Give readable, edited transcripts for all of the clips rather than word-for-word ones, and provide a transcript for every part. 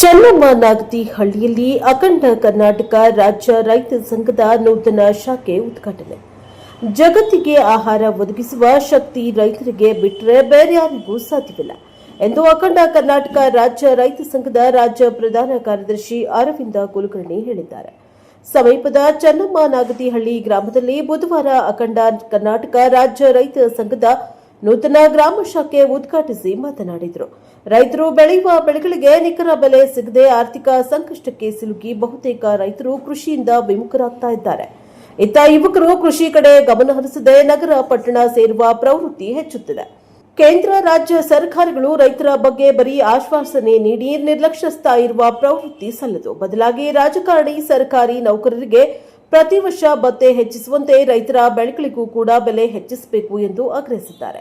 ಚೆನ್ನಮ್ಮ ನಾಗತಿಹಳ್ಳಿಯಲ್ಲಿ ಅಖಂಡ ಕರ್ನಾಟಕ ರಾಜ್ಯ ರೈತ ಸಂಘದ ನೂತನ ಶಾಖೆ ಉದ್ಘಾಟನೆ. ಜಗತ್ತಿಗೆ ಆಹಾರ ಒದಗಿಸುವ ಶಕ್ತಿ ರೈತರಿಗೆ ಬಿಟ್ಟರೆ ಬೇರೆ ಯಾರಿಗೂ ಸಾಧ್ಯವಿಲ್ಲ ಎಂದು ಅಖಂಡ ಕರ್ನಾಟಕ ರಾಜ್ಯ ರೈತ ಸಂಘದ ರಾಜ್ಯ ಪ್ರಧಾನ ಕಾರ್ಯದರ್ಶಿ ಅರವಿಂದ ಕುಲಕರ್ಣಿ ಹೇಳಿದ್ದಾರೆ. ಸಮೀಪದ ಚೆನ್ನಮ್ಮ ನಾಗತಿಹಳ್ಳಿ ಗ್ರಾಮದಲ್ಲಿ ಬುಧವಾರ ಅಖಂಡ ಕರ್ನಾಟಕ ರಾಜ್ಯ ರೈತ ಸಂಘದ ನೂತನ ಗ್ರಾಮ ಶಾಖೆ ಉದ್ಘಾಟಿಸಿ ಮಾತನಾಡಿದರು. ರೈತರು ಬೆಳೆಯುವ ಬೆಳೆಗಳಿಗೆ ನಿಖರ ಬೆಲೆ ಸಿಗದೆ ಆರ್ಥಿಕ ಸಂಕಷ್ಟಕ್ಕೆ ಸಿಲುಕಿ ಬಹುತೇಕ ರೈತರು ಕೃಷಿಯಿಂದ ವಿಮುಖರಾಗ್ತಾ ಇದ್ದಾರೆ. ಇತ್ತ ಯುವಕರು ಕೃಷಿ ಕಡೆ ಗಮನ ಹರಿಸದೆ ನಗರ ಪಟ್ಟಣ ಸೇರುವ ಪ್ರವೃತ್ತಿ ಹೆಚ್ಚುತ್ತಿದೆ. ಕೇಂದ್ರ ರಾಜ್ಯ ಸರ್ಕಾರಗಳು ರೈತರ ಬಗ್ಗೆ ಬರೀ ಆಶ್ವಾಸನೆ ನೀಡಿ ನಿರ್ಲಕ್ಷಿಸ್ತಾ ಇರುವ ಪ್ರವೃತ್ತಿ ಸಲ್ಲದು. ಬದಲಾಗಿ ರಾಜಕಾರಣಿ ಸರ್ಕಾರಿ ನೌಕರರಿಗೆ ಪ್ರತಿ ವರ್ಷ ಭತ್ಯೆ ಹೆಚ್ಚಿಸುವಂತೆ ರೈತರ ಬೆಳೆಗಳಿಗೂ ಕೂಡ ಬೆಲೆ ಹೆಚ್ಚಿಸಬೇಕು ಎಂದು ಆಗ್ರಹಿಸಿದ್ದಾರೆ.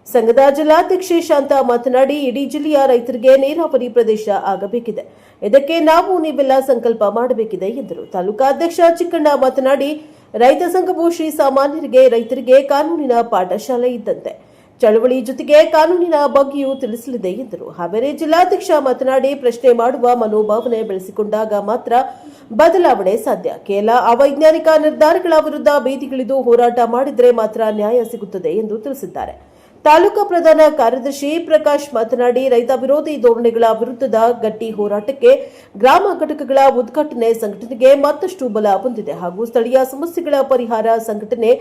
ಸಂಘದ ಜಿಲ್ಲಾಧ್ಯಕ್ಷೆ ಶಾಂತಾ ಮಾತನಾಡಿ, ಇಡೀ ಜಿಲ್ಲೆಯ ರೈತರಿಗೆ ನೀರಾವರಿ ಪ್ರದೇಶ ಆಗಬೇಕಿದೆ. ಇದಕ್ಕೆ ನಾವು ನೀವೆಲ್ಲ ಸಂಕಲ್ಪ ಮಾಡಬೇಕಿದೆ ಎಂದರು. ತಾಲೂಕಾಧ್ಯಕ್ಷ ಚಿಕ್ಕಣ್ಣ ಮಾತನಾಡಿ, ರೈತ ಸಂಘವು ಶ್ರೀ ಸಾಮಾನ್ಯರಿಗೆ ರೈತರಿಗೆ ಕಾನೂನಿನ ಪಾಠಶಾಲೆ ಇದ್ದಂತೆ. ಚಳವಳಿ ಜೊತೆಗೆ ಕಾನೂನಿನ ಬಗ್ಗೆಯೂ ತಿಳಿಸಲಿದೆ ಎಂದರು. ಹಾವೇರಿ ಜಿಲ್ಲಾಧ್ಯಕ್ಷ ಮಾತನಾಡಿ, ಪ್ರಶ್ನೆ ಮಾಡುವ ಮನೋಭಾವನೆ ಬೆಳೆಸಿಕೊಂಡಾಗ ಮಾತ್ರ ಬದಲಾವಣೆ ಸಾಧ್ಯ. ಕೆಲ ಅವೈಜ್ಞಾನಿಕ ನಿರ್ಧಾರಗಳ ವಿರುದ್ಧ ಬೀದಿಗಿಳಿದು ಹೋರಾಟ ಮಾಡಿದರೆ ಮಾತ್ರ ನ್ಯಾಯ ಸಿಗುತ್ತದೆ ಎಂದು ತಿಳಿಸಿದ್ದಾರೆ. ತಾಲೂಕಾ ಪ್ರಧಾನ ಕಾರ್ಯದರ್ಶಿ ಪ್ರಕಾಶ್ ಮಾತನಾಡಿ, ರೈತ ವಿರೋಧಿ ಧೋರಣೆಗಳ ವಿರುದ್ಧದ ಗಟ್ಟಿ ಹೋರಾಟಕ್ಕೆ ಗ್ರಾಮ ಘಟಕಗಳ ಉದ್ಘಾಟನೆ ಸಂಘಟನೆಗೆ ಮತ್ತಷ್ಟು ಬಲ ಬಂದಿದೆ ಹಾಗೂ ಸ್ಥಳೀಯ ಸಮಸ್ಯೆಗಳ ಪರಿಹಾರ ಸಂಘಟನೆ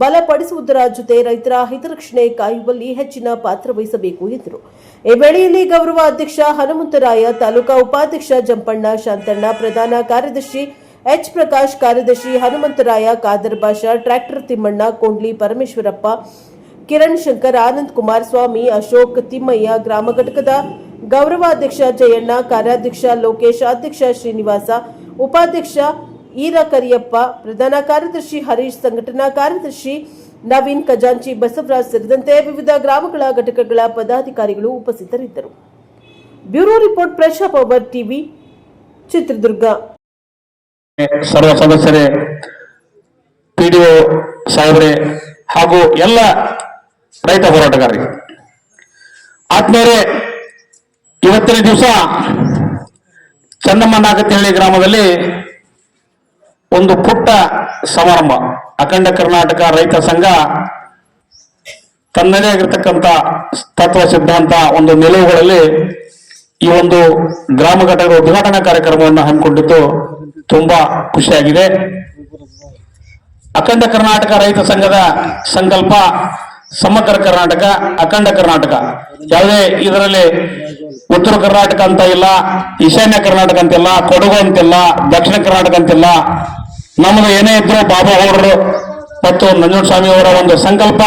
ಬಲಪಡಿಸುವುದರ ಜೊತೆ ರೈತರ ಹಿತರಕ್ಷಣೆ ಕಾಯುವಲ್ಲಿ ಹೆಚ್ಚಿನ ಪಾತ್ರ ವಹಿಸಬೇಕು ಎಂದರು. ಈ ವೇಳೆಯಲ್ಲಿ ಗೌರವ ಅಧ್ಯಕ್ಷ ಹನುಮಂತರಾಯ, ತಾಲೂಕಾ ಉಪಾಧ್ಯಕ್ಷ ಜಂಪಣ್ಣ, ಶಾಂತಣ್ಣ, ಪ್ರಧಾನ ಕಾರ್ಯದರ್ಶಿ ಎಚ್ ಪ್ರಕಾಶ್, ಕಾರ್ಯದರ್ಶಿ ಹನುಮಂತರಾಯ, ಖಾದರ್ ಬಾಷಾ, ಟ್ರ್ಯಾಕ್ಟರ್ ತಿಮ್ಮಣ್ಣ, ಕೊಂಡ್ಲಿ ಪರಮೇಶ್ವರಪ್ಪ, ಕಿರಣ್ ಶಂಕರ್, ಆನಂದ್ ಕುಮಾರ್, ಸ್ವಾಮಿ, ಅಶೋಕ್, ತಿಮ್ಮಯ್ಯ, ಗ್ರಾಮ ಘಟಕದ ಗೌರವಾಧ್ಯಕ್ಷ ಜಯಣ್ಣ, ಕಾರ್ಯಾಧ್ಯಕ್ಷ ಲೋಕೇಶ್, ಅಧ್ಯಕ್ಷ ಶ್ರೀನಿವಾಸ, ಉಪಾಧ್ಯಕ್ಷ ಈರ ಕರಿಯಪ್ಪ, ಪ್ರಧಾನ ಕಾರ್ಯದರ್ಶಿ ಹರೀಶ್, ಸಂಘಟನಾ ಕಾರ್ಯದರ್ಶಿ ನವೀನ್, ಖಜಾಂಚಿ ಬಸವರಾಜ್ ಸೇರಿದಂತೆ ವಿವಿಧ ಗ್ರಾಮಗಳ ಘಟಕಗಳ ಪದಾಧಿಕಾರಿಗಳು ಉಪಸ್ಥಿತರಿದ್ದರು. ಬ್ಯೂರೋ ರಿಪೋರ್ಟ್, ಪ್ರಶಾ ಪವರ್ ಟಿವಿ, ಚಿತ್ರದುರ್ಗ. ಸರ್ವ ಸದಸ್ಯರೇ, ಪಿಡಿಒ ಸಾಹೇಬರೇ ಹಾಗೂ ಎಲ್ಲ ರೈತ ಹೋರಾಟಗಾರರಿಗೆ ಆತ್ಮೀಯರೇ, ಇವತ್ತಿನ ದಿವಸ ಚೆನ್ನಮ್ಮ ನಾಗತಿಹಳ್ಳಿ ಗ್ರಾಮದಲ್ಲಿ ಒಂದು ಪುಟ್ಟ ಸಮಾರಂಭ. ಅಖಂಡ ಕರ್ನಾಟಕ ರೈತ ಸಂಘ ತನ್ನದೇ ಆಗಿರತಕ್ಕಂಥ ತತ್ವ ಸಿದ್ಧಾಂತ ಒಂದು ನಿಲುವುಗಳಲ್ಲಿ ಈ ಒಂದು ಗ್ರಾಮ ಘಟಕದ ಉದ್ಘಾಟನಾ ಕಾರ್ಯಕ್ರಮವನ್ನು ಹಮ್ಮಿಕೊಂಡಿದ್ದು ತುಂಬಾ ಖುಷಿಯಾಗಿದೆ. ಅಖಂಡ ಕರ್ನಾಟಕ ರೈತ ಸಂಘದ ಸಂಕಲ್ಪ ಸಮಗ್ರ ಕರ್ನಾಟಕ, ಅಖಂಡ ಕರ್ನಾಟಕ. ಯಾವುದೇ ಇದರಲ್ಲಿ ಉತ್ತರ ಕರ್ನಾಟಕ ಅಂತ ಇಲ್ಲ, ಈಶಾನ್ಯ ಕರ್ನಾಟಕ ಅಂತಿಲ್ಲ, ಕೊಡಗು ಅಂತಿಲ್ಲ, ದಕ್ಷಿಣ ಕರ್ನಾಟಕ ಅಂತಿಲ್ಲ. ನಮ್ಮದು ಏನೇ ಇದ್ರು ಬಾಬಾ ಅವರು ಮತ್ತು ನಂಜುಂಡಸ್ವಾಮಿ ಅವರ ಒಂದು ಸಂಕಲ್ಪ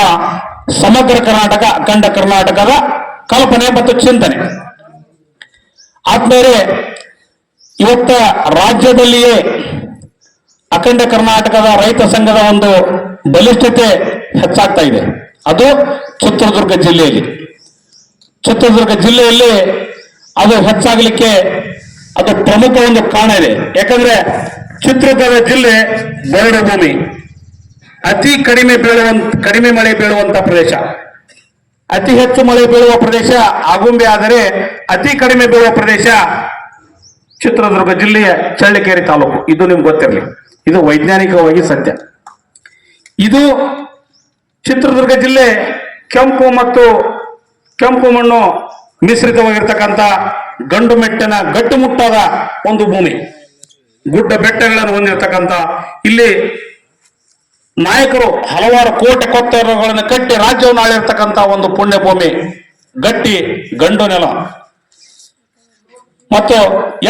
ಸಮಗ್ರ ಕರ್ನಾಟಕ, ಅಖಂಡ ಕರ್ನಾಟಕದ ಕಲ್ಪನೆ ಮತ್ತು ಚಿಂತನೆ. ಆದ್ಮೇಲೆ ಇವತ್ತ ರಾಜ್ಯದಲ್ಲಿಯೇ ಅಖಂಡ ಕರ್ನಾಟಕದ ರೈತ ಸಂಘದ ಒಂದು ಬಲಿಷ್ಠತೆ ಹೆಚ್ಚಾಗ್ತಾ ಇದೆ. ಅದು ಚಿತ್ರದುರ್ಗ ಜಿಲ್ಲೆಯಲ್ಲಿ. ಚಿತ್ರದುರ್ಗ ಜಿಲ್ಲೆಯಲ್ಲಿ ಅದು ಹೆಚ್ಚಾಗಲಿಕ್ಕೆ ಅದು ಪ್ರಮುಖ ಒಂದು ಕಾರಣ ಇದೆ. ಯಾಕಂದ್ರೆ ಚಿತ್ರದುರ್ಗ ಜಿಲ್ಲೆ ಬರಡು ಭೂಮಿ, ಅತಿ ಕಡಿಮೆ ಮಳೆ ಬೀಳುವಂತ ಪ್ರದೇಶ. ಅತಿ ಹೆಚ್ಚು ಮಳೆ ಬೀಳುವ ಪ್ರದೇಶ ಆಗುಂಬೆ, ಆದರೆ ಅತಿ ಕಡಿಮೆ ಬೀಳುವ ಪ್ರದೇಶ ಚಿತ್ರದುರ್ಗ ಜಿಲ್ಲೆಯ ಚಳ್ಳಕೆರೆ ತಾಲೂಕು. ಇದು ನಿಮ್ಗೆ ಗೊತ್ತಿರಲಿ, ಇದು ವೈಜ್ಞಾನಿಕವಾಗಿ ಸತ್ಯ. ಇದು ಚಿತ್ರದುರ್ಗ ಜಿಲ್ಲೆ ಕೆಂಪು ಮತ್ತು ಕೆಂಪು ಮಣ್ಣು ಮಿಶ್ರಿತವಾಗಿರ್ತಕ್ಕಂಥ ಗಂಡು ಮೆಟ್ಟಿನ ಗಟ್ಟುಮುಟ್ಟಾದ ಒಂದು ಭೂಮಿ, ಗುಡ್ಡ ಬೆಟ್ಟಗಳನ್ನು ಹೊಂದಿರತಕ್ಕಂಥ, ಇಲ್ಲಿ ನಾಯಕರು ಹಲವಾರು ಕೋಟೆ ಕೊತ್ತರಗಳನ್ನು ಕಟ್ಟಿ ರಾಜ್ಯವನ್ನು ಆಳಿರ್ತಕ್ಕಂಥ ಒಂದು ಪುಣ್ಯ ಭೂಮಿ, ಗಟ್ಟಿ ಗಂಡು ನೆಲ. ಮತ್ತು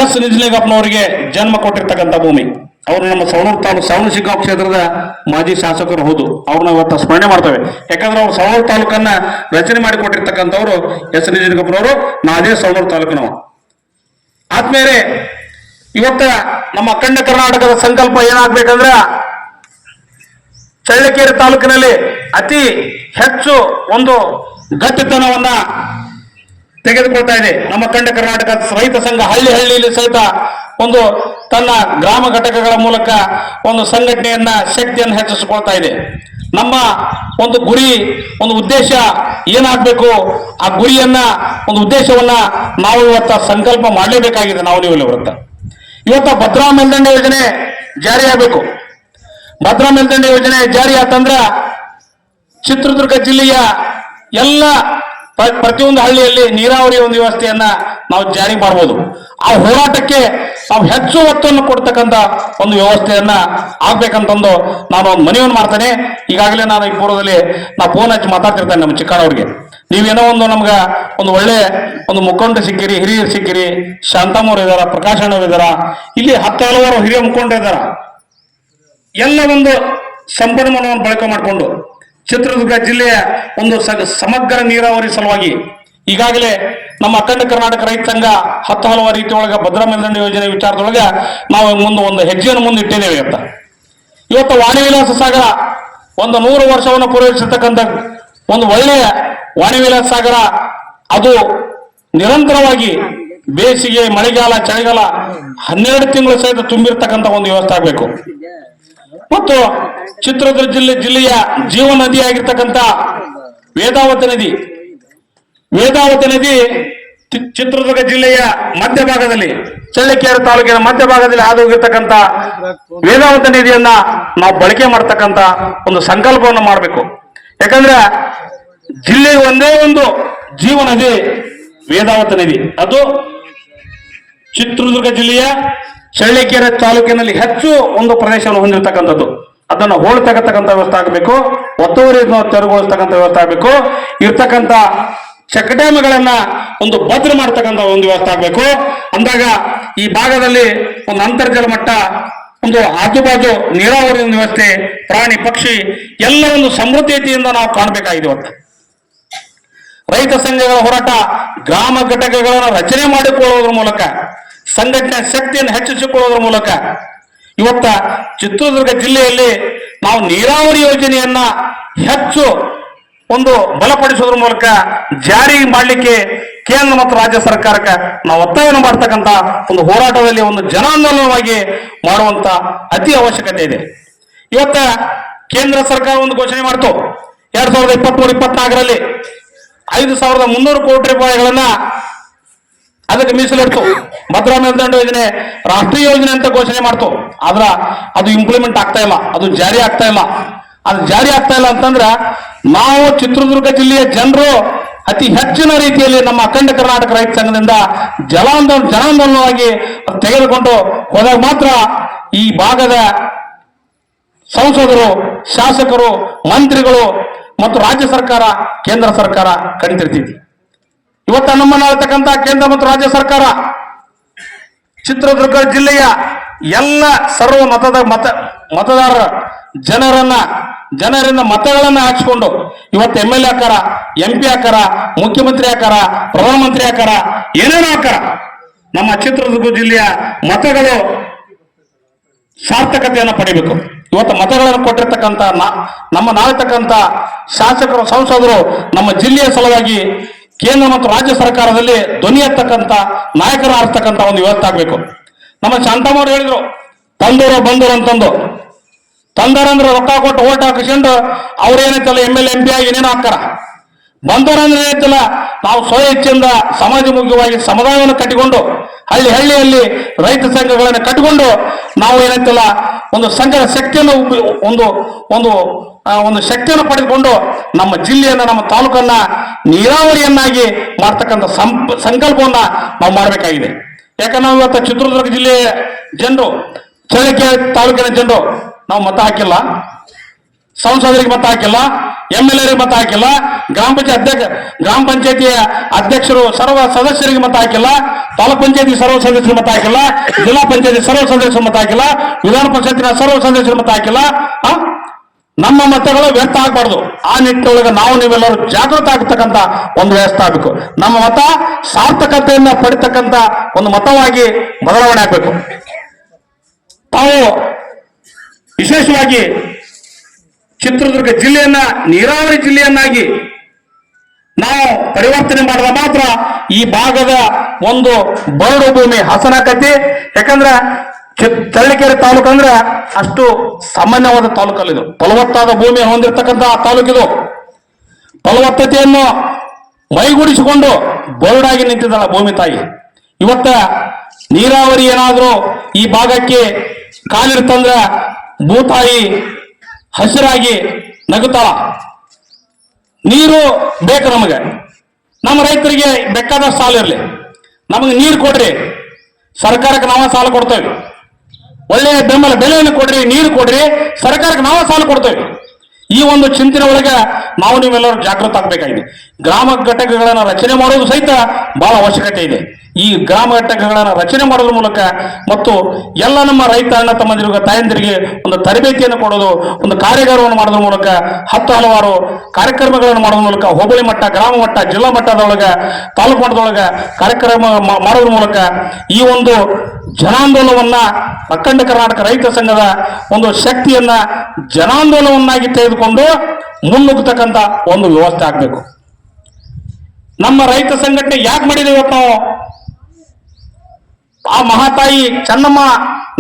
ಎಸ್ ನಿಜಲಿಂಗಪ್ಪನವರಿಗೆ ಜನ್ಮ ಕೊಟ್ಟಿರ್ತಕ್ಕಂಥ ಭೂಮಿ. ಅವರು ನಮ್ಮ ಸವಣೂರು ತಾಲೂಕು ಸವಣಶಿಗ್ಗಾಂವ್ ಕ್ಷೇತ್ರದ ಮಾಜಿ ಶಾಸಕರು. ಹೌದು, ಅವ್ರನ್ನ ಇವತ್ತು ಸ್ಮರಣೆ ಮಾಡ್ತೇವೆ. ಯಾಕಂದ್ರೆ ಅವ್ರು ಸವಣೂರು ತಾಲೂಕನ್ನ ರಚನೆ ಮಾಡಿಕೊಟ್ಟಿರ್ತಕ್ಕಂಥವ್ರು ಎಸ್ ನಿಜಲಿಂಗಪ್ಪನವರು. ನಾ ಅದೇ ಸವಣೂರು ತಾಲೂಕಿನವ. ಆದ್ಮೇಲೆ ಇವತ್ತ ನಮ್ಮ ಅಖಂಡ ಕರ್ನಾಟಕದ ಸಂಕಲ್ಪ ಏನಾಗ್ಬೇಕಂದ್ರ, ಚಳ್ಳಕೆರೆ ತಾಲೂಕಿನಲ್ಲಿ ಅತಿ ಹೆಚ್ಚು ಒಂದು ಗಟ್ಟಿತನವನ್ನ ತೆಗೆದುಕೊಳ್ತಾ ಇದೆ ನಮ್ಮ ಅಖಂಡ ಕರ್ನಾಟಕ ರೈತ ಸಂಘ. ಹಳ್ಳಿಯಲ್ಲಿ ಸಹಿತ ಒಂದು ತನ್ನ ಗ್ರಾಮ ಘಟಕಗಳ ಮೂಲಕ ಒಂದು ಸಂಘಟನೆಯನ್ನ, ಶಕ್ತಿಯನ್ನು ಹೆಚ್ಚಿಸಿಕೊಳ್ತಾ ಇದೆ. ನಮ್ಮ ಒಂದು ಗುರಿ, ಒಂದು ಉದ್ದೇಶ ಏನಾಗಬೇಕು, ಆ ಗುರಿಯನ್ನ, ಒಂದು ಉದ್ದೇಶವನ್ನ ನಾವು ಇವತ್ತ ಸಂಕಲ್ಪ ಮಾಡಲೇಬೇಕಾಗಿದೆ. ನಾವು ನೀವು ಇವತ್ತ ಭದ್ರಾ ಮೇಲ್ದಂಡೆ ಯೋಜನೆ ಜಾರಿ ಆಗಬೇಕು. ಭದ್ರಾ ಮೇಲ್ದಂಡೆ ಯೋಜನೆ ಜಾರಿ ಆತಂದ್ರ ಚಿತ್ರದುರ್ಗ ಜಿಲ್ಲೆಯ ಎಲ್ಲ ಪ್ರತಿಯೊಂದು ಹಳ್ಳಿಯಲ್ಲಿ ನೀರಾವರಿ ಒಂದು ವ್ಯವಸ್ಥೆಯನ್ನ ನಾವು ಜಾರಿ ಮಾಡಬಹುದು. ಆ ಹೋರಾಟಕ್ಕೆ ನಾವು ಹೆಚ್ಚು ಒತ್ತನ್ನು ಕೊಡ್ತಕ್ಕಂಥ ಒಂದು ವ್ಯವಸ್ಥೆಯನ್ನ ಆಗ್ಬೇಕಂತಂದು ನಾನು ಒಂದು ಮನವಿಯನ್ನು ಮಾಡ್ತೇನೆ. ಈಗಾಗಲೇ ನಾನು ಈ ಪೂರ್ವದಲ್ಲಿ ಫೋನ್ ಹಚ್ಚಿ ಮಾತಾಡ್ತಿರ್ತೇನೆ ನಮ್ಮ ಚಿಕ್ಕಣ್ಣವ್ರಿಗೆ. ನೀವೇನೋ ಒಂದು ನಮ್ಗೆ ಒಂದು ಒಳ್ಳೆ ಒಂದು ಮುಖಂಡ ಸಿಕ್ಕಿರಿ, ಹಿರಿಯರು ಸಿಕ್ಕಿರಿ, ಶಾಂತಮ್ಮವ್ರು ಇದಾರ, ಪ್ರಕಾಶ್ ಅಣ್ಣವ್ರು ಇದಾರ, ಇಲ್ಲಿ ಹಲವಾರು ಹಿರಿಯ ಮುಖಂಡರು ಇದಾರ. ಎಲ್ಲ ಒಂದು ಸಂಪನ್ಮೂಲವನ್ನು ಬಳಕೆ ಮಾಡಿಕೊಂಡು ಚಿತ್ರದುರ್ಗ ಜಿಲ್ಲೆಯ ಒಂದು ಸಮಗ್ರ ನೀರಾವರಿ ಸಲುವಾಗಿ ಈಗಾಗಲೇ ನಮ್ಮ ಅಖಂಡ ಕರ್ನಾಟಕ ರೈತ ಸಂಘ ಹಲವಾರು ರೀತಿ ಒಳಗೆ ಭದ್ರಾ ಮೇಲ್ದಂಡೆ ಯೋಜನೆ ವಿಚಾರದೊಳಗೆ ನಾವು ಒಂದು ಹೆಜ್ಜೆಯನ್ನು ಮುಂದೆ ಇಟ್ಟಿದ್ದೇವೆ. ಇವತ್ತು ವಾಣಿ ವಿಲಾಸ ಸಾಗರ ಒಂದು 100 ವರ್ಷವನ್ನು ಪೂರೈಸಿರ್ತಕ್ಕಂಥ ಒಂದು ಒಳ್ಳೆಯ ವಾಣಿ ವಿಲಾಸ ಸಾಗರ, ಅದು ನಿರಂತರವಾಗಿ ಬೇಸಿಗೆ, ಮಳೆಗಾಲ, ಚಳಿಗಾಲ 12 ತಿಂಗಳು ಸಹಿತ ತುಂಬಿರ್ತಕ್ಕಂಥ ಒಂದು ವ್ಯವಸ್ಥೆ ಆಗಬೇಕು. ಮತ್ತು ಚಿತ್ರದುರ್ಗ ಜಿಲ್ಲೆಯ ಜೀವ ನದಿಯಾಗಿರ್ತಕ್ಕಂಥ ವೇದಾವತಿ ನದಿ ಚಿತ್ರದುರ್ಗ ಜಿಲ್ಲೆಯ ಮಧ್ಯಭಾಗದಲ್ಲಿ, ಚಳ್ಳಕೆರೆ ತಾಲೂಕಿನ ಮಧ್ಯಭಾಗದಲ್ಲಿ ಹಾದು ಹೋಗಿರ್ತಕ್ಕಂಥ ವೇದಾವತಿ ನದಿಯನ್ನ ನಾವು ಬಳಕೆ ಮಾಡ್ತಕ್ಕಂಥ ಒಂದು ಸಂಕಲ್ಪವನ್ನು ಮಾಡಬೇಕು. ಯಾಕಂದ್ರೆ ಜಿಲ್ಲೆಯ ಒಂದೇ ಒಂದು ಜೀವ ನದಿ ವೇದಾವತಿ ನದಿ. ಅದು ಚಿತ್ರದುರ್ಗ ಜಿಲ್ಲೆಯ ಚಳ್ಳಕೆರೆ ತಾಲೂಕಿನಲ್ಲಿ ಹೆಚ್ಚು ಒಂದು ಪ್ರದೇಶವನ್ನು ಹೊಂದಿರತಕ್ಕಂಥದ್ದು. ಅದನ್ನು ಹೋಳ್ತಕ್ಕಂಥ ವ್ಯವಸ್ಥೆ ಆಗಬೇಕು, ಒತ್ತುವರಿಯನ್ನು ತೆರವುಗೊಳಿಸ್ತಕ್ಕಂಥ ವ್ಯವಸ್ಥೆ ಆಗಬೇಕು, ಇರ್ತಕ್ಕಂಥ ಚೆಕ್ ಡ್ಯಾಮ್ಗಳನ್ನ ಒಂದು ಭದ್ರ ಮಾಡ್ತಕ್ಕಂಥ ಒಂದು ವ್ಯವಸ್ಥೆ ಆಗಬೇಕು. ಅಂದಾಗ ಈ ಭಾಗದಲ್ಲಿ ಒಂದು ಅಂತರ್ಜಲ ಮಟ್ಟ, ಒಂದು ಆಜುಬಾಜು ನೀರಾವರಿ ವ್ಯವಸ್ಥೆ, ಪ್ರಾಣಿ ಪಕ್ಷಿ ಎಲ್ಲ ಒಂದು ಸಮೃದ್ಧತೆಯಿಂದ ನಾವು ಕಾಣಬೇಕಾಗಿದೆ. ಇವತ್ತು ರೈತ ಸಂಘಗಳ ಹೋರಾಟ, ಗ್ರಾಮ ಘಟಕಗಳನ್ನು ರಚನೆ ಮಾಡಿಕೊಳ್ಳುವುದರ ಮೂಲಕ, ಸಂಘಟನೆ ಶಕ್ತಿಯನ್ನು ಹೆಚ್ಚಿಸಿಕೊಳ್ಳುವುದರ ಮೂಲಕ ಇವತ್ತ ಚಿತ್ರದುರ್ಗ ಜಿಲ್ಲೆಯಲ್ಲಿ ನಾವು ನೀರಾವರಿ ಯೋಜನೆಯನ್ನ ಹೆಚ್ಚು ಒಂದು ಬಲಪಡಿಸುವುದರ ಮೂಲಕ ಜಾರಿ ಮಾಡಲಿಕ್ಕೆ ಕೇಂದ್ರ ಮತ್ತು ರಾಜ್ಯ ಸರ್ಕಾರಕ್ಕೆ ನಾವು ಒತ್ತಾಯವನ್ನು ಮಾಡ್ತಕ್ಕಂಥ ಒಂದು ಹೋರಾಟದಲ್ಲಿ ಒಂದು ಜನಾಂದೋಲನವಾಗಿ ಮಾಡುವಂತ ಅತಿ ಅವಶ್ಯಕತೆ ಇದೆ. ಇವತ್ತ ಕೇಂದ್ರ ಸರ್ಕಾರ ಒಂದು ಘೋಷಣೆ ಮಾಡ್ತು 2023-24ರಲ್ಲಿ 5,300 ಕೋಟಿ ರೂಪಾಯಿಗಳನ್ನ ಅದಕ್ಕೆ ಮೀಸಲಿಡ್ತು. ಭದ್ರಾ ಮೇಲ್ದಂಡೆ ಯೋಜನೆ ರಾಷ್ಟ್ರೀಯ ಯೋಜನೆ ಅಂತ ಘೋಷಣೆ ಮಾಡ್ತು. ಆದ್ರ ಅದು ಇಂಪ್ಲಿಮೆಂಟ್ ಆಗ್ತಾ ಇಲ್ಲ, ಅದು ಜಾರಿ ಆಗ್ತಾ ಇಲ್ಲ. ಅದು ಜಾರಿ ಆಗ್ತಾ ಇಲ್ಲ ಅಂತಂದ್ರ ನಾವು ಚಿತ್ರದುರ್ಗ ಜಿಲ್ಲೆಯ ಜನರು ಅತಿ ಹೆಚ್ಚಿನ ರೀತಿಯಲ್ಲಿ ನಮ್ಮ ಅಖಂಡ ಕರ್ನಾಟಕ ರೈತ ಸಂಘದಿಂದ ಜನಾಂದೋಲನವಾಗಿ ತೆಗೆದುಕೊಂಡು ಹೋದಾಗ ಮಾತ್ರ ಈ ಭಾಗದ ಸಂಸದರು, ಶಾಸಕರು, ಮಂತ್ರಿಗಳು ಮತ್ತು ರಾಜ್ಯ ಸರ್ಕಾರ, ಕೇಂದ್ರ ಸರ್ಕಾರ ಕಣ್ತಿರ್ತೈತಿ. ಇವತ್ತ ನಮ್ಮನ್ನ ಆಳ್ತಕ್ಕಂಥ ಕೇಂದ್ರ ಮತ್ತು ರಾಜ್ಯ ಸರ್ಕಾರ ಚಿತ್ರದುರ್ಗ ಜಿಲ್ಲೆಯ ಎಲ್ಲ ಸರ್ವ ಮತದಾರರ ಜನರಿಂದ ಮತಗಳನ್ನ ಹಾಕಿಕೊಂಡು ಇವತ್ತು MLA ಆಕಾರ, MP ಆಕಾರ, ಮುಖ್ಯಮಂತ್ರಿ ಆಕಾರ, ಪ್ರಧಾನಮಂತ್ರಿ ಆಕಾರ, ಏನೇನೋ ಆಕಾರ, ನಮ್ಮ ಚಿತ್ರದುರ್ಗ ಜಿಲ್ಲೆಯ ಮತಗಳು ಸಾರ್ಥಕತೆಯನ್ನು ಪಡಿಬೇಕು. ಇವತ್ತು ಮತಗಳನ್ನು ಕೊಟ್ಟಿರ್ತಕ್ಕಂಥ ನಮ್ಮ ನಾಳ್ತಕ್ಕಂಥ ಶಾಸಕರು, ಸಂಸದರು ನಮ್ಮ ಜಿಲ್ಲೆಯ ಸಲುವಾಗಿ ಕೇಂದ್ರ ಮತ್ತು ರಾಜ್ಯ ಸರ್ಕಾರದಲ್ಲಿ ಧ್ವನಿ ಎತ್ತಕ್ಕಂಥ ನಾಯಕರು ಆರಿಸ್ತಕ್ಕಂಥ ಒಂದು ವ್ಯವಸ್ಥೆ ಆಗಬೇಕು. ನಮ್ಮ ಶಾಂತಮ್ಮವ್ರು ಹೇಳಿದ್ರು, ತಂದೂರು ಬಂದೂರು ಅಂತಂದು. ತಂದರಂದ್ರೆ ರೊಕ್ಕ ಕೊಟ್ಟು ಓಟ್ ಹಾಕಿಸ್ಕೊಂಡು ಅವ್ರೇನೈತಲ್ಲ MLA MP ಆಗಿ ಏನೇನೋ ಹಾಕ್ತಾರ. ಬಂದೂರಂದ್ರೆ ಏನೈತಲ್ಲ, ನಾವು ಸ್ವಯ ಇಚ್ಛೆಯಿಂದ ಸಮಾಜಮುಖವಾಗಿ ಸಮುದಾಯವನ್ನು ಕಟ್ಟಿಕೊಂಡು ಹಳ್ಳಿಯಲ್ಲಿ ರೈತ ಸಂಘಗಳನ್ನು ಕಟ್ಟಿಕೊಂಡು ನಾವು ಏನೈತಲ್ಲ ಒಂದು ಸಂಘದ ಶಕ್ತಿಯನ್ನು ಒಂದು ಶಕ್ತಿಯನ್ನು ಪಡೆದುಕೊಂಡು ನಮ್ಮ ಜಿಲ್ಲೆಯನ್ನ, ನಮ್ಮ ತಾಲೂಕನ್ನ ನೀರಾವರಿಯನ್ನಾಗಿ ಮಾಡ್ತಕ್ಕಂಥ ಸಂಕಲ್ಪವನ್ನ ನಾವು ಮಾಡಬೇಕಾಗಿದೆ. ಯಾಕಂದ್ರೆ ನಾವು ಇವತ್ತು ಚಿತ್ರದುರ್ಗ ಜಿಲ್ಲೆಯ ಜನರು, ಚಳ್ಳಕೆರೆ ತಾಲೂಕಿನ ಜನರು ನಾವು ಮತ ಹಾಕಿಲ್ಲ, ಸಂಸದರಿಗೆ ಮತ ಹಾಕಿಲ್ಲ, MLA ಮತ ಹಾಕಿಲ್ಲ, ಗ್ರಾಮ ಪಂಚಾಯತಿಯ ಅಧ್ಯಕ್ಷರು ಸರ್ವ ಸದಸ್ಯರಿಗೆ ಮತ ಹಾಕಿಲ್ಲ, ತಾಲೂಕ್ ಪಂಚಾಯತಿ ಸರ್ವ ಸದಸ್ಯರು ಮತ ಹಾಕಿಲ್ಲ, ಜಿಲ್ಲಾ ಪಂಚಾಯತಿ ಸರ್ವ ಸದಸ್ಯರು ಮತ ಹಾಕಿಲ್ಲ, ವಿಧಾನ ಪರಿಷತ್ತಿನ ಸರ್ವ ಸದಸ್ಯರು ಮತ ಹಾಕಿಲ್ಲ. ನಮ್ಮ ಮತಗಳು ವ್ಯರ್ಥ ಆಗಬಾರ್ದು. ಆ ನಿಟ್ಟಿನೊಳಗೆ ನಾವು ನೀವೆಲ್ಲರೂ ಜಾಗೃತ ಆಗ್ತಕ್ಕಂಥ ಒಂದು ವ್ಯವಸ್ಥೆ ಆಗಬೇಕು. ನಮ್ಮ ಮತ ಸಾರ್ಥಕತೆಯನ್ನ ಪಡಿತಕ್ಕಂಥ ಒಂದು ಮತವಾಗಿ ಬದಲಾವಣೆ ಆಗಬೇಕು. ತಾವು ವಿಶೇಷವಾಗಿ ಚಿತ್ರದುರ್ಗ ಜಿಲ್ಲೆಯನ್ನ ನೀರಾವರಿ ಜಿಲ್ಲೆಯನ್ನಾಗಿ ನಾವು ಪರಿವರ್ತನೆ ಮಾಡಿದ ಮಾತ್ರ ಈ ಭಾಗದ ಒಂದು ಬರಡು ಭೂಮಿ ಹಸನಾಕತಿ. ಯಾಕಂದ್ರ ಚಳ್ಳಕೆರೆ ತಾಲೂಕು ಅಂದ್ರೆ ಅಷ್ಟು ಸಾಮಾನ್ಯವಾದ ತಾಲೂಕಲ್ಲಿದು. ಫಲವತ್ತಾದ ಭೂಮಿ ಹೊಂದಿರತಕ್ಕಂಥ ತಾಲೂಕಿದು. ಫಲವತ್ತತೆಯನ್ನು ಮೈಗೂಡಿಸಿಕೊಂಡು ಬೋರ್ಡಾಗಿ ನಿಂತಿದ್ದಾಳ ಭೂಮಿ ತಾಯಿ. ಇವತ್ತ ನೀರಾವರಿ ಏನಾದರೂ ಈ ಭಾಗಕ್ಕೆ ಕಾಲಿರ್ತಂದ್ರ ಭೂತಾಯಿ ಹಸಿರಾಗಿ ನಗುತ್ತಾಳ. ನೀರು ಬೇಕು ನಮಗೆ. ನಮ್ಮ ರೈತರಿಗೆ ಬೇಕಾದ ಸಾಲ ಇರಲಿ, ನಮಗೆ ನೀರು ಕೊಡ್ರಿ, ಸರ್ಕಾರಕ್ಕೆ ನಾವ ಸಾಲ ಕೊಡ್ತೇವೆ. ಒಳ್ಳೆಯ ಬೆಂಬಲ ಬೆಲೆಯನ್ನು ಕೊಡ್ರಿ, ನೀರು ಕೊಡ್ರಿ, ಸರ್ಕಾರಕ್ಕೆ ನಾವ ಸಾಲ ಕೊಡ್ತೇವೆ. ಈ ಒಂದು ಚಿಂತನೆ ಒಳಗೆ ನಾವು ನೀವೆಲ್ಲರೂ ಜಾಗೃತ ಆಗಬೇಕಾಗಿದೆ. ಗ್ರಾಮ ಘಟಕಗಳನ್ನು ರಚನೆ ಮಾಡೋದು ಸಹಿತ ಬಹಳ ಅವಶ್ಯಕತೆ ಇದೆ. ಈ ಗ್ರಾಮ ಘಟಕಗಳನ್ನು ರಚನೆ ಮಾಡೋದ್ರ ಮೂಲಕ ಮತ್ತು ಎಲ್ಲ ನಮ್ಮ ರೈತ ಅಣ್ಣ ತಮ್ಮಂದಿರಿಗೆ ತಾಯಂದಿರಿಗೆ ಒಂದು ತರಬೇತಿಯನ್ನು ಕೊಡೋದು, ಒಂದು ಕಾರ್ಯಾಗಾರವನ್ನು ಮಾಡೋದ್ರ ಮೂಲಕ, ಹಲವಾರು ಕಾರ್ಯಕ್ರಮಗಳನ್ನು ಮಾಡೋದ್ರ ಮೂಲಕ ಹೋಬಳಿ ಮಟ್ಟ, ಗ್ರಾಮ ಮಟ್ಟ, ಜಿಲ್ಲಾ ಮಟ್ಟದೊಳಗೆ, ತಾಲೂಕು ಮಟ್ಟದೊಳಗೆ ಕಾರ್ಯಕ್ರಮ ಮಾಡೋದ್ರ ಮೂಲಕ ಈ ಒಂದು ಜನಾಂದೋಲನವನ್ನ ಅಖಂಡ ಕರ್ನಾಟಕ ರೈತ ಸಂಘದ ಒಂದು ಶಕ್ತಿಯನ್ನ ಜನಾಂದೋಲನವನ್ನಾಗಿ ತೆಗೆದುಕೊಂಡು ಮುನ್ನುಗ್ಗತಕ್ಕಂಥ ಒಂದು ವ್ಯವಸ್ಥೆ ಆಗಬೇಕು. ನಮ್ಮ ರೈತ ಸಂಘಟನೆ ಯಾಕೆ ಮಾಡಿದ್ದೇವೆ ಇವತ್ತು ನಾವು? ಆ ಮಹಾತಾಯಿ ಚೆನ್ನಮ್ಮ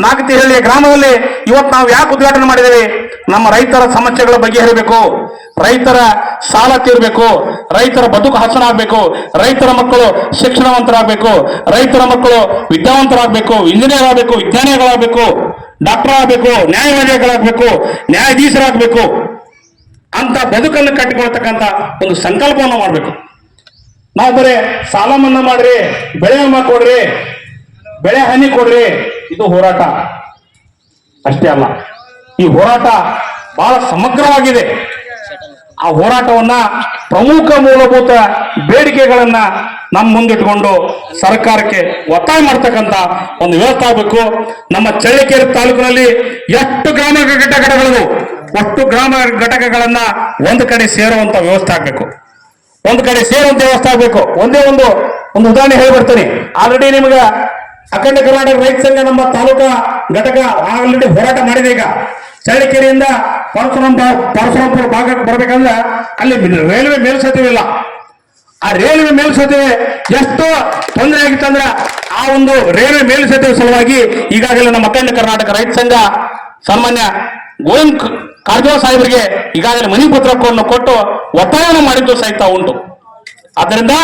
ನಾಗತಿಹಳ್ಳಿ ಗ್ರಾಮದಲ್ಲಿ ಇವತ್ತು ನಾವು ಯಾಕೆ ಉದ್ಘಾಟನೆ ಮಾಡಿದ್ದೇವೆ? ನಮ್ಮ ರೈತರ ಸಮಸ್ಯೆಗಳ ಬಗೆಹರಿಬೇಕು, ರೈತರ ಸಾಲ ತೀರಬೇಕು, ರೈತರ ಬದುಕು ಹಸನಾಗಬೇಕು, ರೈತರ ಮಕ್ಕಳು ಶಿಕ್ಷಣವಂತರಾಗಬೇಕು, ರೈತರ ಮಕ್ಕಳು ವಿದ್ಯಾವಂತರಾಗಬೇಕು, ಇಂಜಿನಿಯರ್ ಆಗಬೇಕು, ವಿಜ್ಞಾನಿಗಳಾಗಬೇಕು, ಡಾಕ್ಟರ್ ಆಗಬೇಕು, ನ್ಯಾಯವಾದಿಗಳಾಗಬೇಕು, ನ್ಯಾಯಾಧೀಶರಾಗಬೇಕು ಅಂತ ಬದುಕನ್ನು ಕಟ್ಟಿಕೊಳ್ತಕ್ಕಂಥ ಒಂದು ಸಂಕಲ್ಪವನ್ನು ಮಾಡಬೇಕು. ನಾವು ಬರೀ ಸಾಲ ಮನ್ನಾ ಮಾಡ್ರಿ, ಬೆಳೆ ವಿಮಾ ಕೊಡ್ರಿ, ಬೆಳೆ ಹಾನಿ ಕೊಡ್ರಿ, ಇದು ಹೋರಾಟ ಅಷ್ಟೇ ಅಲ್ಲ. ಈ ಹೋರಾಟ ಬಹಳ ಸಮಗ್ರವಾಗಿದೆ. ಆ ಹೋರಾಟವನ್ನ ಪ್ರಮುಖ ಮೂಲಭೂತ ಬೇಡಿಕೆಗಳನ್ನ ನಮ್ಮ ಮುಂದಿಟ್ಕೊಂಡು ಸರ್ಕಾರಕ್ಕೆ ಒತ್ತಾಯ ಮಾಡ್ತಕ್ಕಂಥ ಒಂದು ವ್ಯವಸ್ಥೆ ಆಗಬೇಕು. ನಮ್ಮ ಚಳ್ಳಕೆರೆ ತಾಲೂಕಿನಲ್ಲಿ ಎಷ್ಟು ಗ್ರಾಮ ಘಟಕಗಳು, ಒಟ್ಟು ಗ್ರಾಮ ಘಟಕಗಳನ್ನ ಒಂದು ಕಡೆ ಸೇರುವಂತ ವ್ಯವಸ್ಥೆ ಆಗ್ಬೇಕು. ಒಂದು ಕಡೆ ಸೇರುವಂತ ವ್ಯವಸ್ಥೆ ಆಗ್ಬೇಕು. ಒಂದೇ ಒಂದು ಉದಾಹರಣೆ ಹೇಳ್ಬರ್ತೀನಿ. ಆಲ್ರೆಡಿ ನಿಮ್ಗ ಅಖಂಡ ಕರ್ನಾಟಕ ರೈತ ಸಂಘ ನಮ್ಮ ತಾಲೂಕಾ ಘಟಕ ಆಲ್ರೆಡಿ ಹೋರಾಟ ಮಾಡಿದೆ. ಈಗ ಚಳ್ಳಕೆರೆಯಿಂದ ಪರಶುರಾಂಪುರ ಭಾಗಕ್ಕೆ ಬರ್ಬೇಕಂದ್ರೆ ಅಲ್ಲಿ ರೈಲ್ವೆ ಮೇಲ್ಸೇತುವೆ ಇಲ್ಲ. ಆ ರೈಲ್ವೆ ಮೇಲ್ಸೇತುವೆ ಎಷ್ಟು ತೊಂದರೆ ಆಗಿತ್ತಂದ್ರ ಆ ಒಂದು ರೈಲ್ವೆ ಮೇಲ್ಸೇತುವೆ ಸಲುವಾಗಿ ಈಗಾಗಲೇ ನಮ್ಮ ಅಖಂಡ ಕರ್ನಾಟಕ ರೈತ ಸಂಘ ಸನ್ಮಾನ್ಯ ಗೋವಿಂದ್ ಕಾರಜೋಳ ಸಾಹೇಬರಿಗೆ ಈಗಾಗಲೇ ಮನಿ ಪತ್ರವನ್ನು ಕೊಟ್ಟು ಒತ್ತಾಯವನ್ನು ಮಾಡಿದ್ದು ಸಹಿತ ಉಂಟು. ಆದ್ದರಿಂದ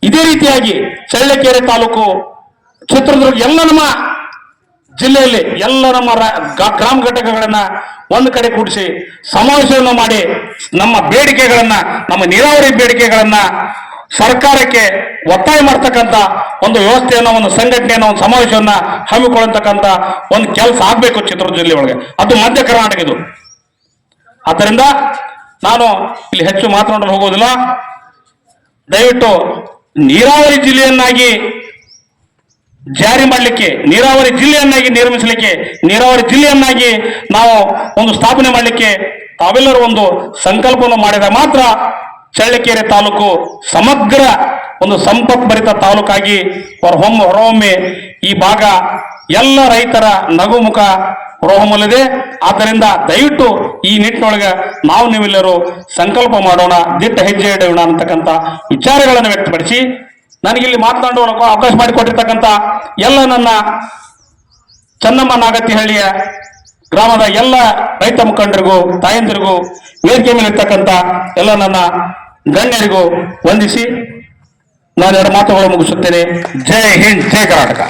ಇದೇ ರೀತಿಯಾಗಿ ಚಳ್ಳಕೆರೆ ತಾಲೂಕು, ಚಿತ್ರದುರ್ಗ, ಎಲ್ಲ ನಮ್ಮ ಜಿಲ್ಲೆಯಲ್ಲಿ ಎಲ್ಲ ನಮ್ಮ ಗ್ರಾಮ ಘಟಕಗಳನ್ನ ಒಂದು ಕಡೆ ಕೂಡಿಸಿ ಸಮಾವೇಶವನ್ನು ಮಾಡಿ ನಮ್ಮ ಬೇಡಿಕೆಗಳನ್ನ, ನಮ್ಮ ನೀರಾವರಿ ಬೇಡಿಕೆಗಳನ್ನ ಸರ್ಕಾರಕ್ಕೆ ಒತ್ತಾಯ ಮಾಡ್ತಕ್ಕಂಥ ಒಂದು ವ್ಯವಸ್ಥೆಯನ್ನ, ಒಂದು ಸಂಘಟನೆಯನ್ನ, ಒಂದು ಸಮಾವೇಶವನ್ನ ಹಮ್ಮಿಕೊಳ್ಳತಕ್ಕಂಥ ಒಂದು ಕೆಲಸ ಆಗ್ಬೇಕು ಚಿತ್ರದುರ್ಗ ಜಿಲ್ಲೆ ಒಳಗೆ. ಅದು ಮಧ್ಯ ಕರ್ನಾಟಕ ಇದು. ಆದ್ದರಿಂದ ನಾನು ಇಲ್ಲಿ ಹೆಚ್ಚು ಮಾತನಾಡಲು ಹೋಗೋದಿಲ್ಲ. ದಯವಿಟ್ಟು ನೀರಾವರಿ ಜಿಲ್ಲೆಯನ್ನಾಗಿ ಜಾರಿ ಮಾಡಲಿಕ್ಕೆ, ನೀರಾವರಿ ಜಿಲ್ಲೆಯನ್ನಾಗಿ ನಿರ್ಮಿಸಲಿಕ್ಕೆ, ನೀರಾವರಿ ಜಿಲ್ಲೆಯನ್ನಾಗಿ ನಾವು ಒಂದು ಸ್ಥಾಪನೆ ಮಾಡಲಿಕ್ಕೆ ತಾವೆಲ್ಲರೂ ಒಂದು ಸಂಕಲ್ಪವನ್ನು ಮಾಡಿದಾಗ ಮಾತ್ರ ಚಳ್ಳಕೆರೆ ತಾಲೂಕು ಸಮಗ್ರ ಒಂದು ಸಂಪತ್ಭರಿತ ತಾಲೂಕಾಗಿ ಹೊರಹೊಮ್ಮೆ ಈ ಭಾಗ ಎಲ್ಲ ರೈತರ ನಗುಮುಖ ಹೊರಹೊಮ್ಮಲಿದೆ. ಆದ್ದರಿಂದ ದಯವಿಟ್ಟು ಈ ನಿಟ್ಟಿನೊಳಗೆ ನಾವು ನೀವೆಲ್ಲರೂ ಸಂಕಲ್ಪ ಮಾಡೋಣ, ದಿಟ್ಟ ಹೆಜ್ಜೆ ಇಡೋಣ ಅಂತಕ್ಕಂಥ ವಿಚಾರಗಳನ್ನು ವ್ಯಕ್ತಪಡಿಸಿ ನನಗಿಲ್ಲಿ ಮಾತನಾಡುವ ಅವಕಾಶ ಮಾಡಿಕೊಟ್ಟಿರ್ತಕ್ಕಂಥ ಎಲ್ಲ ನನ್ನ ಚೆನ್ನಮ್ಮ ನಾಗತಿಹಳ್ಳಿಯ ಗ್ರಾಮದ ಎಲ್ಲ ರೈತ ಮುಖಂಡರಿಗೂ, ತಾಯಂದಿರಿಗೂ, ವೇದಿಕೆ ಮೇಲೆ ಇರ್ತಕ್ಕಂಥ ಎಲ್ಲ ನನ್ನ ಗಣ್ಯರಿಗೂ ವಂದಿಸಿ ನಾನು ಎರಡು ಮಾತುಗಳು ಮುಗಿಸುತ್ತೇನೆ. ಜೈ ಹಿಂದ್, ಜೈ ಕರ್ನಾಟಕ.